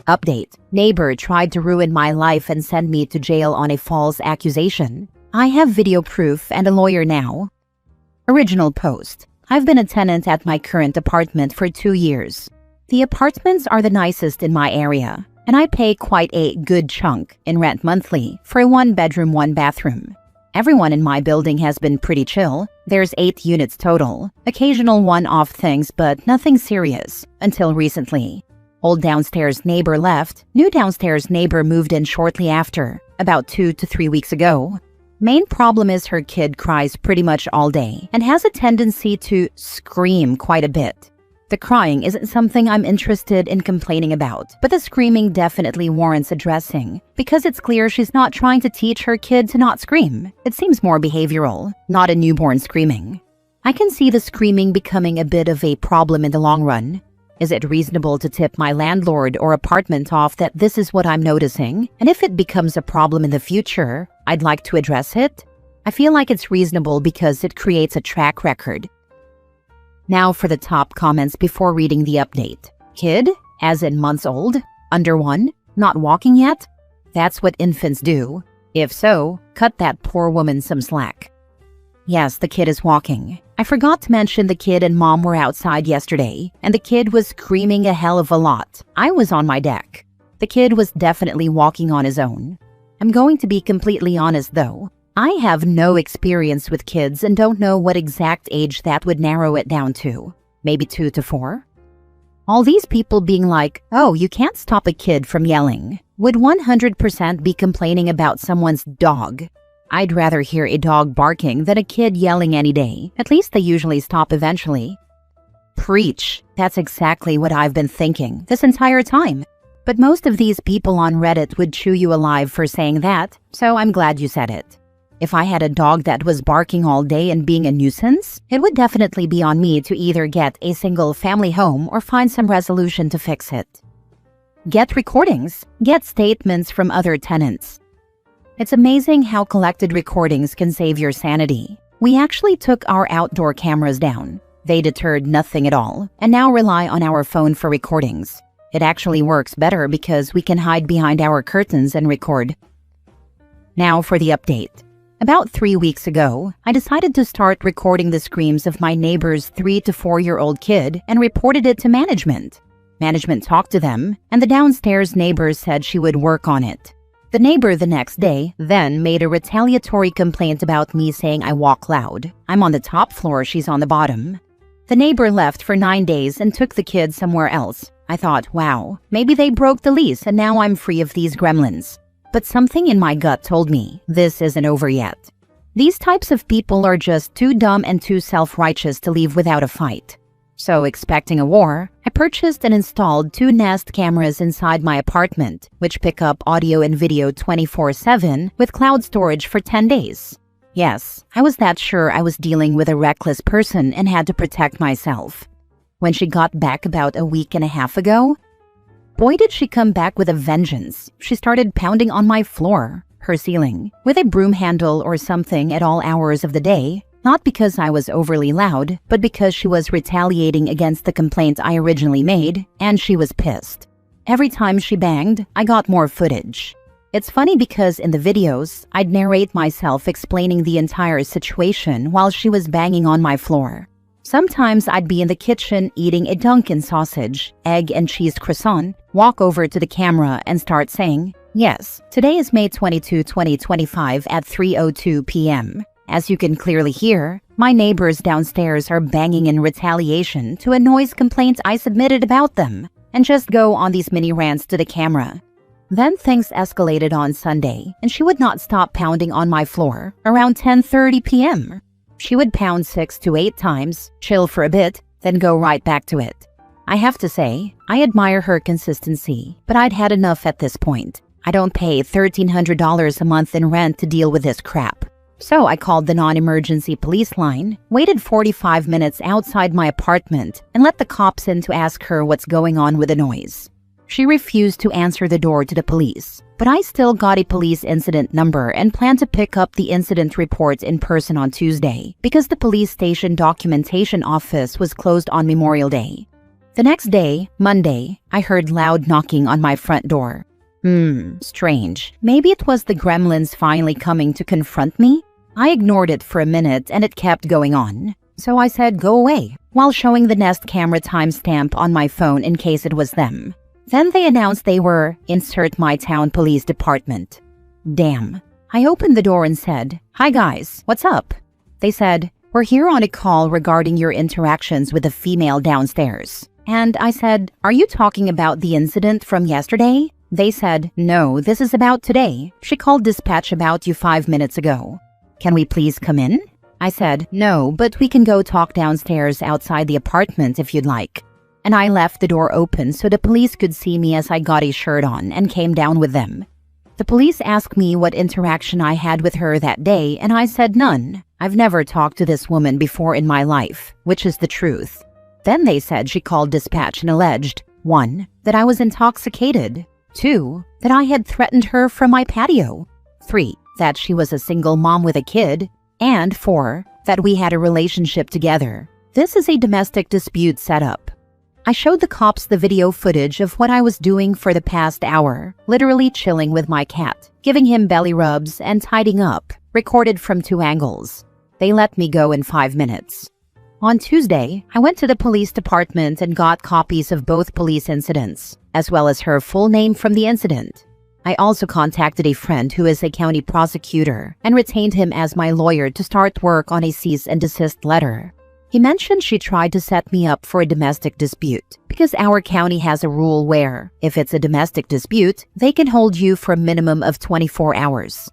Update: neighbor tried to ruin my life and send me to jail on a false accusation. I have video proof and a lawyer now. Original post: I've been a tenant at my current apartment for 2 years. The apartments are the nicest in my area, and I pay quite a good chunk in rent monthly for a 1-bedroom, 1-bathroom. Everyone in my building has been pretty chill. There's 8 units total, occasional one-off things but nothing serious, until recently. Old downstairs neighbor left, new downstairs neighbor moved in shortly after, about 2 to 3 weeks ago. Main problem is her kid cries pretty much all day and has a tendency to scream quite a bit. The crying isn't something I'm interested in complaining about, but the screaming definitely warrants addressing because it's clear she's not trying to teach her kid to not scream. It seems more behavioral, not a newborn screaming. I can see the screaming becoming a bit of a problem in the long run. Is it reasonable to tip my landlord or apartment off that this is what I'm noticing? And if it becomes a problem in the future, I'd like to address it? I feel like it's reasonable because it creates a track record. Now for the top comments before reading the update. Kid, as in months old, under 1, not walking yet? That's what infants do. If so, cut that poor woman some slack. Yes, the kid is walking. I forgot to mention the kid and mom were outside yesterday, and the kid was screaming a hell of a lot. I was on my deck. The kid was definitely walking on his own. I'm going to be completely honest though. I have no experience with kids and don't know what exact age that would narrow it down to. Maybe 2 to 4? All these people being like, oh, you can't stop a kid from yelling, would 100% be complaining about someone's dog. I'd rather hear a dog barking than a kid yelling any day. At least they usually stop eventually. Preach. That's exactly what I've been thinking this entire time. But most of these people on Reddit would chew you alive for saying that, so I'm glad you said it. If I had a dog that was barking all day and being a nuisance, it would definitely be on me to either get a single family home or find some resolution to fix it. Get recordings. Get statements from other tenants. It's amazing how collected recordings can save your sanity. We actually took our outdoor cameras down. They deterred nothing at all, and now rely on our phone for recordings. It actually works better because we can hide behind our curtains and record. Now for the update. About 3 weeks ago, I decided to start recording the screams of my neighbor's 3 to 4-year-old kid and reported it to management. Management talked to them, and the downstairs neighbor said she would work on it. The neighbor the next day then made a retaliatory complaint about me saying I walk loud. I'm on the top floor, she's on the bottom. The neighbor left for 9 days and took the kid somewhere else. I thought, wow, maybe they broke the lease and now I'm free of these gremlins. But something in my gut told me this isn't over yet. These types of people are just too dumb and too self-righteous to leave without a fight. So, expecting a war, I purchased and installed 2 Nest cameras inside my apartment, which pick up audio and video 24/7 with cloud storage for 10 days. Yes, I was that sure I was dealing with a reckless person and had to protect myself. When she got back about a week and a half ago, boy did she come back with a vengeance. She started pounding on my floor, her ceiling, with a broom handle or something at all hours of the day, not because I was overly loud, but because she was retaliating against the complaint I originally made, and she was pissed. Every time she banged, I got more footage. It's funny because in the videos, I'd narrate myself explaining the entire situation while she was banging on my floor. Sometimes I'd be in the kitchen eating a Dunkin' sausage, egg and cheese croissant, walk over to the camera and start saying, yes, today is May 22, 2025 at 3:02 p.m. As you can clearly hear, my neighbors downstairs are banging in retaliation to a noise complaint I submitted about them, and just go on these mini rants to the camera. Then things escalated on Sunday, and she would not stop pounding on my floor around 10:30 p.m. She would pound 6 to 8 times, chill for a bit, then go right back to it. I have to say, I admire her consistency, but I'd had enough at this point. I don't pay $1,300 a month in rent to deal with this crap. So I called the non-emergency police line, waited 45 minutes outside my apartment, and let the cops in to ask her what's going on with the noise. She refused to answer the door to the police, but I still got a police incident number and plan to pick up the incident report in person on Tuesday because the police station documentation office was closed on Memorial Day. The next day, Monday, I heard loud knocking on my front door. Strange. Maybe it was the gremlins finally coming to confront me? I ignored it for a minute and it kept going on. So I said, go away, while showing the Nest camera timestamp on my phone in case it was them. Then they announced they were, insert my town police department. Damn. I opened the door and said, hi guys, what's up? They said, we're here on a call regarding your interactions with the female downstairs. And I said, are you talking about the incident from yesterday? They said, no, this is about today. She called dispatch about you 5 minutes ago. Can we please come in? I said, no, but we can go talk downstairs outside the apartment if you'd like. And I left the door open so the police could see me as I got a shirt on and came down with them. The police asked me what interaction I had with her that day, and I said none. I've never talked to this woman before in my life, which is the truth. Then they said she called dispatch and alleged, 1. That I was intoxicated. 2. That I had threatened her from my patio. 3. That she was a single mom with a kid. And 4. That we had a relationship together. This is a domestic dispute setup. I showed the cops the video footage of what I was doing for the past hour, literally chilling with my cat, giving him belly rubs and tidying up, recorded from 2 angles. They let me go in 5 minutes. On Tuesday, I went to the police department and got copies of both police incidents, as well as her full name from the incident. I also contacted a friend who is a county prosecutor and retained him as my lawyer to start work on a cease and desist letter. He mentioned she tried to set me up for a domestic dispute because our county has a rule where, if it's a domestic dispute, they can hold you for a minimum of 24 hours.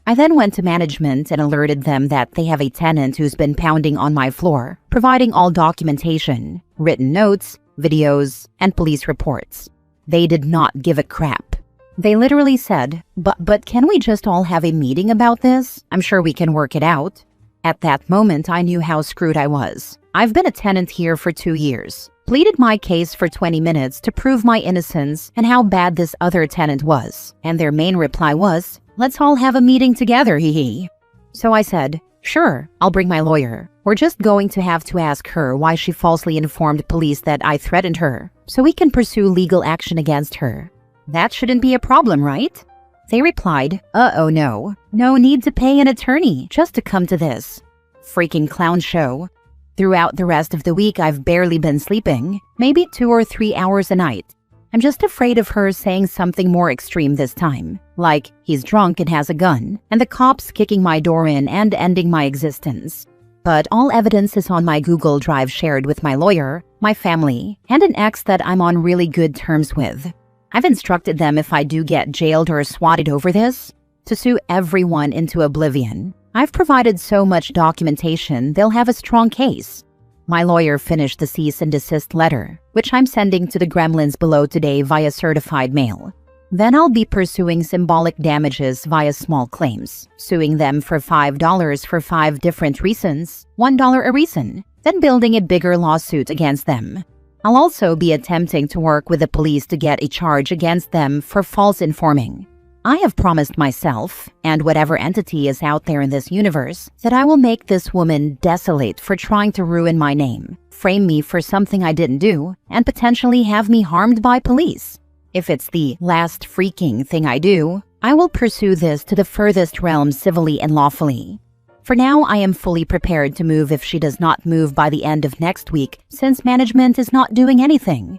I then went to management and alerted them that they have a tenant who's been pounding on my floor, providing all documentation, written notes, videos, and police reports. They did not give a crap. They literally said, but can we just all have a meeting about this? I'm sure we can work it out. At that moment, I knew how screwed I was. I've been a tenant here for 2 years, pleaded my case for 20 minutes to prove my innocence and how bad this other tenant was. And their main reply was, let's all have a meeting together, hee. So I said, sure, I'll bring my lawyer. We're just going to have to ask her why she falsely informed police that I threatened her, so we can pursue legal action against her. That shouldn't be a problem, right? They replied, oh no. No need to pay an attorney just to come to this. Freaking clown show. Throughout the rest of the week, I've barely been sleeping, maybe 2 or 3 hours a night. I'm just afraid of her saying something more extreme this time, like he's drunk and has a gun, and the cops kicking my door in and ending my existence. But all evidence is on my Google Drive shared with my lawyer, my family, and an ex that I'm on really good terms with. I've instructed them if I do get jailed or swatted over this, to sue everyone into oblivion. I've provided so much documentation, they'll have a strong case. My lawyer finished the cease and desist letter, which I'm sending to the gremlins below today via certified mail. Then I'll be pursuing symbolic damages via small claims, suing them for $5 for 5 different reasons, $1 a reason, then building a bigger lawsuit against them. I'll also be attempting to work with the police to get a charge against them for false informing. I have promised myself, and whatever entity is out there in this universe, that I will make this woman desolate for trying to ruin my name, frame me for something I didn't do, and potentially have me harmed by police. If it's the last freaking thing I do, I will pursue this to the furthest realm civilly and lawfully. For now, I am fully prepared to move if she does not move by the end of next week, since management is not doing anything.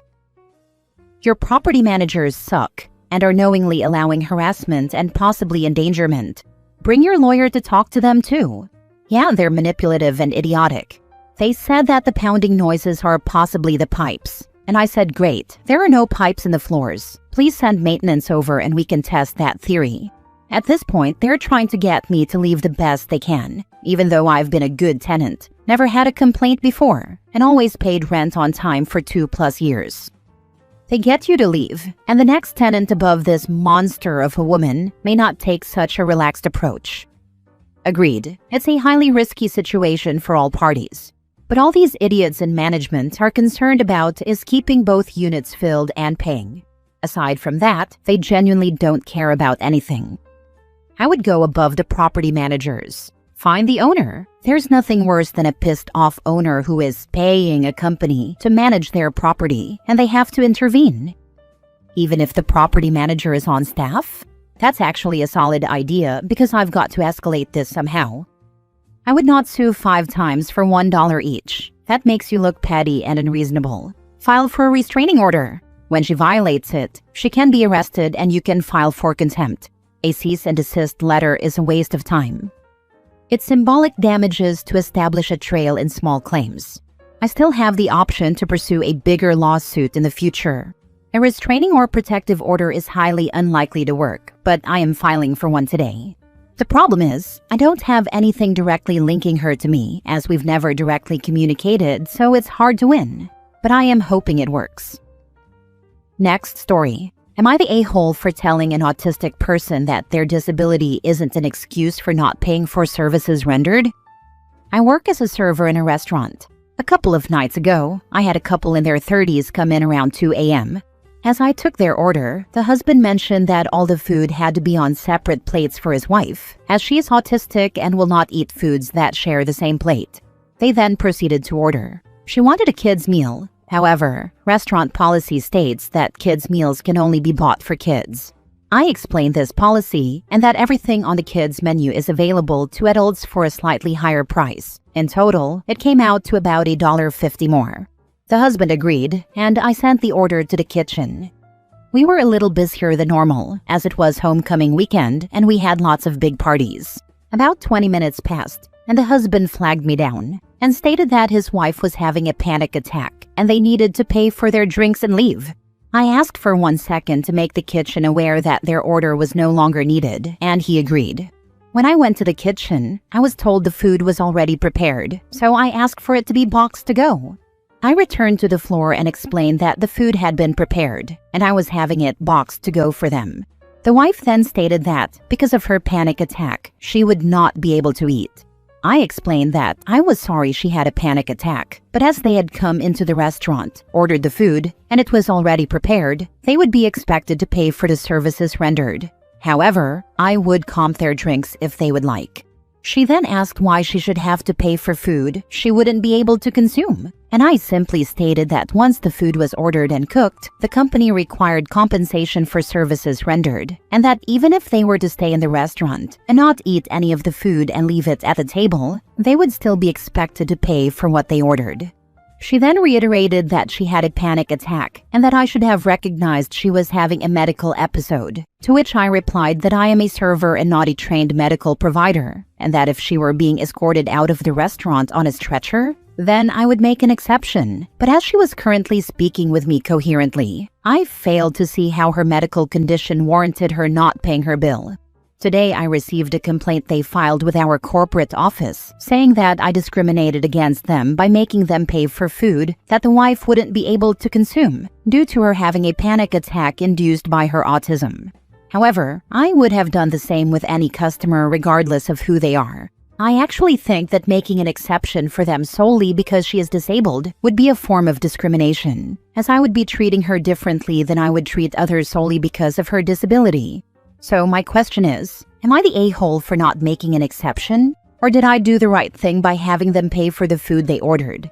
Your property managers suck and are knowingly allowing harassment and possibly endangerment. Bring your lawyer to talk to them too. Yeah, they're manipulative and idiotic. They said that the pounding noises are possibly the pipes. And I said, great, there are no pipes in the floors. Please send maintenance over and we can test that theory. At this point, they're trying to get me to leave the best they can, even though I've been a good tenant, never had a complaint before, and always paid rent on time for 2+ years. They get you to leave, and the next tenant above this monster of a woman may not take such a relaxed approach. Agreed, it's a highly risky situation for all parties. But all these idiots in management are concerned about is keeping both units filled and paying. Aside from that, they genuinely don't care about anything. I would go above the property managers. Find the owner. There's nothing worse than a pissed off owner who is paying a company to manage their property and they have to intervene. Even if the property manager is on staff? That's actually a solid idea because I've got to escalate this somehow. I would not sue 5 times for $1 each. That makes you look petty and unreasonable. File for a restraining order. When she violates it, she can be arrested and you can file for contempt. A cease and desist letter is a waste of time. It's symbolic damages to establish a trail in small claims. I still have the option to pursue a bigger lawsuit in the future. A restraining or protective order is highly unlikely to work, but I am filing for one today. The problem is, I don't have anything directly linking her to me, as we've never directly communicated, so it's hard to win. But I am hoping it works. Next story. Am I the a-hole for telling an autistic person that their disability isn't an excuse for not paying for services rendered? I work as a server in a restaurant. A couple of nights ago, I had a couple in their 30s come in around 2 a.m. As I took their order, the husband mentioned that all the food had to be on separate plates for his wife, as she is autistic and will not eat foods that share the same plate. They then proceeded to order. She wanted a kid's meal. However, restaurant policy states that kids' meals can only be bought for kids. I explained this policy and that everything on the kids' menu is available to adults for a slightly higher price. In total, it came out to about $1.50 more. The husband agreed, and I sent the order to the kitchen. We were a little busier than normal, as it was homecoming weekend and we had lots of big parties. About 20 minutes passed, and the husband flagged me down and stated that his wife was having a panic attack and they needed to pay for their drinks and leave. I asked for 1 second to make the kitchen aware that their order was no longer needed, and he agreed. When I went to the kitchen, I was told the food was already prepared, so I asked for it to be boxed to go. I returned to the floor and explained that the food had been prepared, and I was having it boxed to go for them. The wife then stated that, because of her panic attack, she would not be able to eat. I explained that I was sorry she had a panic attack, but as they had come into the restaurant, ordered the food, and it was already prepared, they would be expected to pay for the services rendered. However, I would comp their drinks if they would like. She then asked why she should have to pay for food she wouldn't be able to consume, and I simply stated that once the food was ordered and cooked, the company required compensation for services rendered, and that even if they were to stay in the restaurant and not eat any of the food and leave it at the table, they would still be expected to pay for what they ordered. She then reiterated that she had a panic attack and that I should have recognized she was having a medical episode, to which I replied that I am a server and not a trained medical provider, and that if she were being escorted out of the restaurant on a stretcher, then I would make an exception. But as she was currently speaking with me coherently, I failed to see how her medical condition warranted her not paying her bill. Today, I received a complaint they filed with our corporate office, saying that I discriminated against them by making them pay for food that the wife wouldn't be able to consume due to her having a panic attack induced by her autism. However, I would have done the same with any customer regardless of who they are. I actually think that making an exception for them solely because she is disabled would be a form of discrimination, as I would be treating her differently than I would treat others solely because of her disability. So my question is, am I the a-hole for not making an exception? Or did I do the right thing by having them pay for the food they ordered?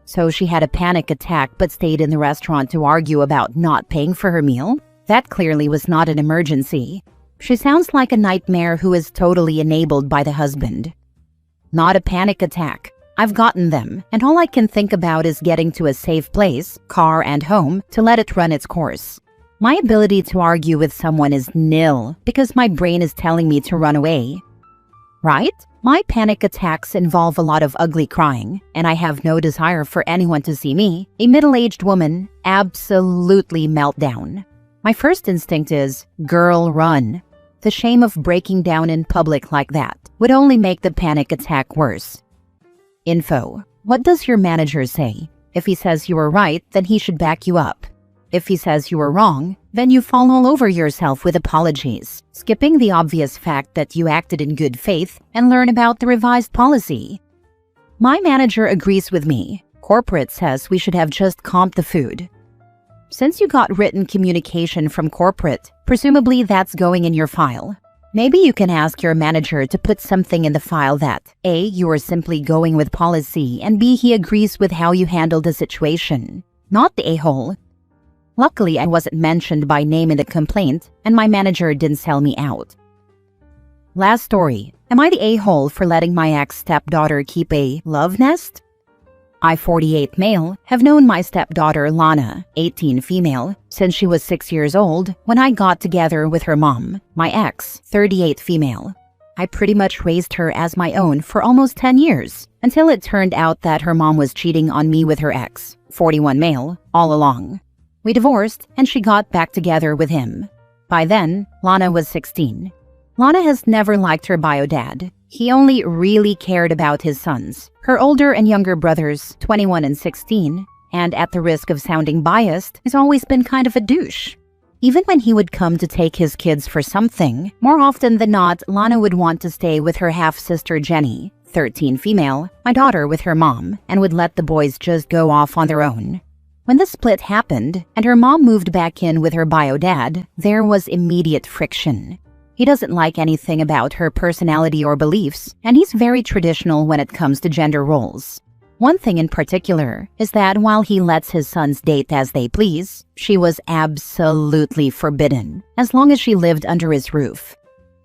So she had a panic attack but stayed in the restaurant to argue about not paying for her meal? That clearly was not an emergency. She sounds like a nightmare who is totally enabled by the husband. Not a panic attack. I've gotten them, and all I can think about is getting to a safe place, car and home, to let it run its course. My ability to argue with someone is nil because my brain is telling me to run away. Right? My panic attacks involve a lot of ugly crying, and I have no desire for anyone to see me, a middle-aged woman, absolutely meltdown. My first instinct is, girl, run. The shame of breaking down in public like that would only make the panic attack worse. Info. What does your manager say? If he says you were right, then he should back you up. If he says you were wrong, then you fall all over yourself with apologies, skipping the obvious fact that you acted in good faith and learn about the revised policy. My manager agrees with me. Corporate says we should have just comped the food. Since you got written communication from corporate, presumably that's going in your file. Maybe you can ask your manager to put something in the file that A, you are simply going with policy, and B, he agrees with how you handled the situation, not the a-hole. Luckily, I wasn't mentioned by name in the complaint, and my manager didn't sell me out. Last story. Am I the a-hole for letting my ex-stepdaughter keep a love nest? I, 48 male, have known my stepdaughter Lana, 18 female, since she was 6 years old when I got together with her mom, my ex, 38 female. I pretty much raised her as my own for almost 10 years, until it turned out that her mom was cheating on me with her ex, 41 male, all along. We divorced and she got back together with him. By then, Lana was 16. Lana has never liked her bio dad. He only really cared about his sons, her older and younger brothers, 21 and 16, and at the risk of sounding biased, has always been kind of a douche. Even when he would come to take his kids for something, more often than not, Lana would want to stay with her half-sister Jenny, 13 female, my daughter with her mom, and would let the boys just go off on their own. When the split happened, and her mom moved back in with her bio dad, there was immediate friction. He doesn't like anything about her personality or beliefs, and he's very traditional when it comes to gender roles. One thing in particular is that while he lets his sons date as they please, she was absolutely forbidden, as long as she lived under his roof.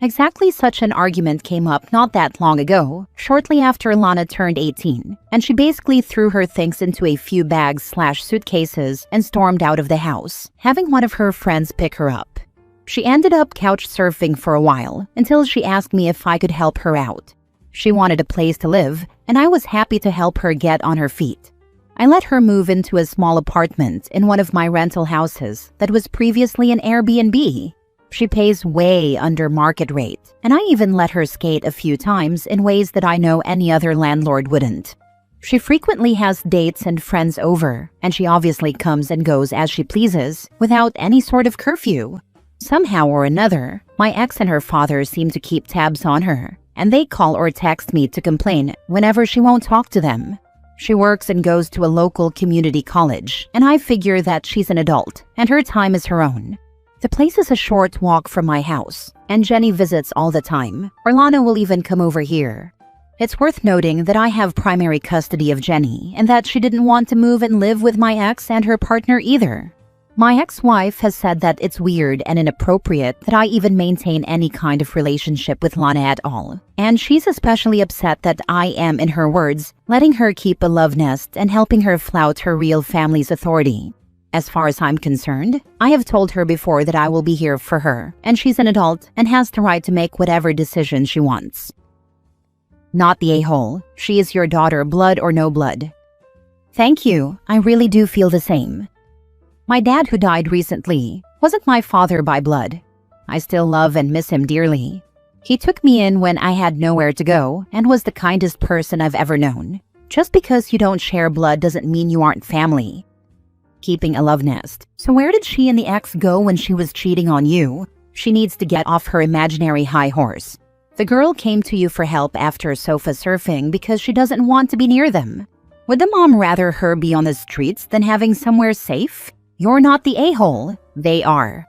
Exactly such an argument came up not that long ago, shortly after Lana turned 18, and she basically threw her things into a few bags/suitcases and stormed out of the house, having one of her friends pick her up. She ended up couch surfing for a while, until she asked me if I could help her out. She wanted a place to live, and I was happy to help her get on her feet. I let her move into a small apartment in one of my rental houses that was previously an Airbnb. She pays way under market rate, and I even let her skate a few times in ways that I know any other landlord wouldn't. She frequently has dates and friends over, and she obviously comes and goes as she pleases, without any sort of curfew. Somehow or another, my ex and her father seem to keep tabs on her, and they call or text me to complain whenever she won't talk to them. She works and goes to a local community college, and I figure that she's an adult, and her time is her own. The place is a short walk from my house, and Jenny visits all the time, or Lana will even come over here. It's worth noting that I have primary custody of Jenny, and that she didn't want to move and live with my ex and her partner either. My ex-wife has said that it's weird and inappropriate that I even maintain any kind of relationship with Lana at all, and she's especially upset that I am, in her words, letting her keep a love nest and helping her flout her real family's authority. As far as I'm concerned, I have told her before that I will be here for her, and she's an adult and has the right to make whatever decision she wants. Not the a-hole. She is your daughter, blood or no blood. Thank you. I really do feel the same. My dad, who died recently, wasn't my father by blood. I still love and miss him dearly. He took me in when I had nowhere to go and was the kindest person I've ever known. Just because you don't share blood doesn't mean you aren't family. Keeping a love nest. So where did she and the ex go when she was cheating on you? She needs to get off her imaginary high horse. The girl came to you for help after sofa surfing because she doesn't want to be near them. Would the mom rather her be on the streets than having somewhere safe? You're not the a-hole. They are.